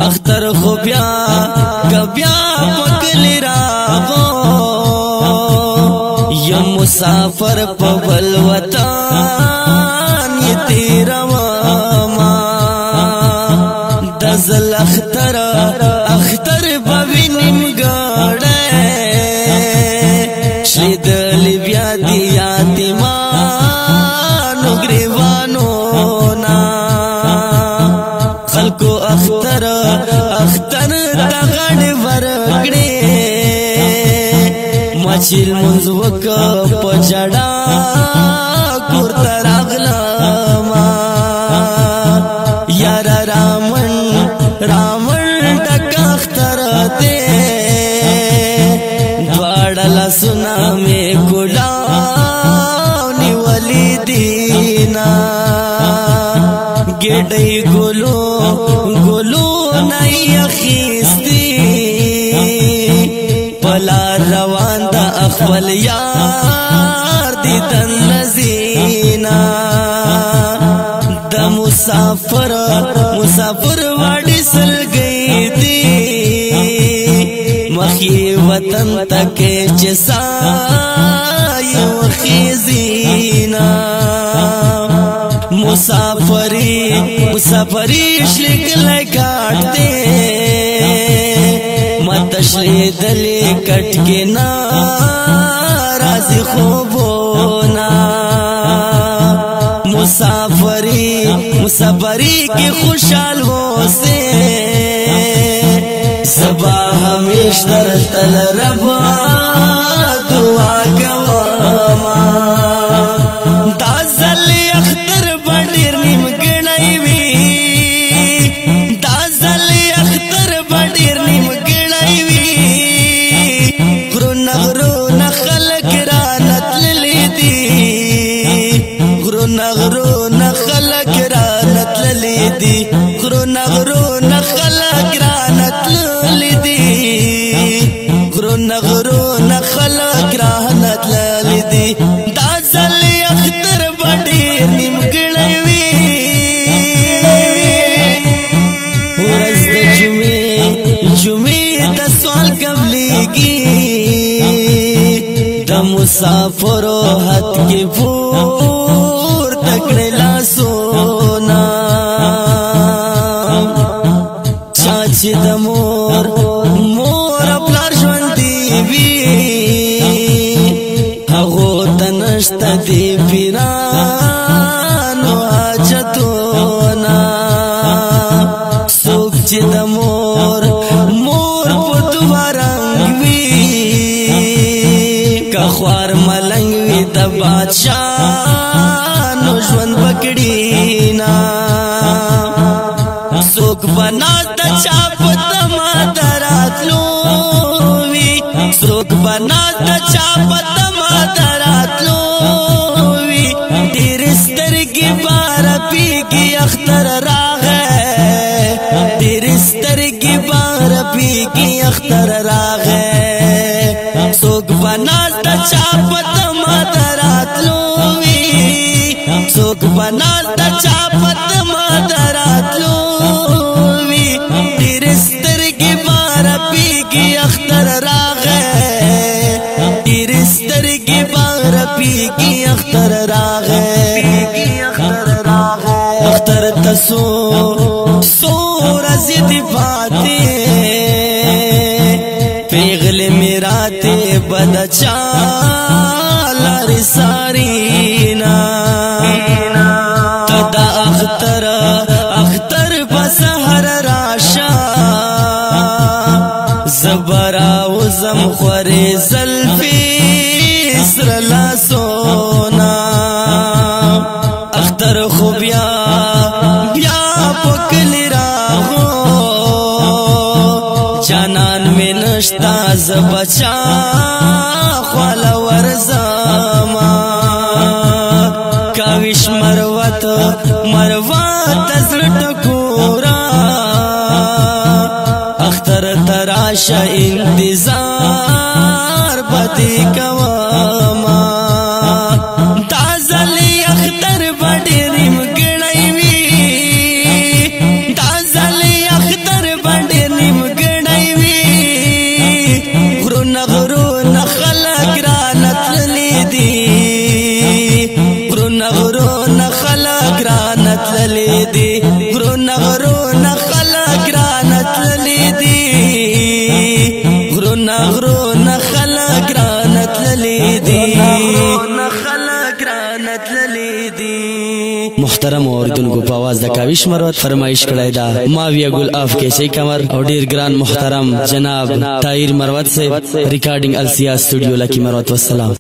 اختر خو بیا کبیا پکلی راغو یم مسافر په بل وطن یې تیروما دزل اختر بوی نیمګړی شلیدلی بیا دی یتیمانو ګریوانو نا خلکو اختر ته غاړې ورکړې مچیل منځ وکړه په جړا کور ته راغلمه یاره رامن ډکه اختر دی دواړه لاسونه مې ګلاو نیولي دینه ګېډۍ ګلو نه یې اخیستي په لار روان د خپل یار دیدن لذینا د مسافر واړې سلګۍ دي مخې وطن تکې چې سایه وخیزینا مسافری شلګلی کاټ دی متشلی دلی کټ کې نا راځي خوبونه مسافری کې خوشحال اوسه سبا همیش درته لربا دعا کوما دا ځل اختر ډېر نیمګړی وي دا ځل اختر ډېر نیمګړی وي غرونه خلک رانتللي دي غرونه خلک رانتللي دي غرونه خلک رانتللي دي غرونه خلک رانتللي دي دا ځل اختر ډېر نیمګړی وي ورځ د جمعې د سوال قبلېږي د مسافرو حد کې پورته کړې لاسونه چا چې د مور پلار ژوندي وي هغو ته نشته دی پیرانو حاجتونه څوک چې د مور په دوه رنګ وي که خوار ملنګ وي د بادشاهانو ژوند بکړینا څوک بنا د چا په تماده راتلو وي څوک بنا د چا په تماده راتلو وي ډېر سترګې بار پیږي اختر راغی ډېر سترګې بار پیږي اختر راغی څوک بنا د چا په تماده راتلو وي څوک بنا د چا په تماده راتلو وي ډېر سترګې بار پیږي اختر راغی ډېر سترګې بار پیږي اختر راغی اختر ته څو ورځې دي پاتې پیغلې مې راتې بد چالارې سارینا ته دا اختر په سحر راشه زبرا وزم خورې زلفې سره لاسونه اختر خو بیا پکلی راغو جانان میں نشتا زبچا خوالا ورزاما کاوش مروت زرد کورا اختر تراشا انتظار بدی کواما تازلی اختر بڑی ریم گڑای وی تازلی اختر بڑی نغرو نخلا گرانت للیدی محترم اوردونکو په आवाज د کاوش مروت فرمایش کړی دا ماویہ گل اف کیسے کمر او ډیر ګران محترم جناب طاهر مروت سے ریکارډینګ السیا سټوډیو لکی مروت والسلام.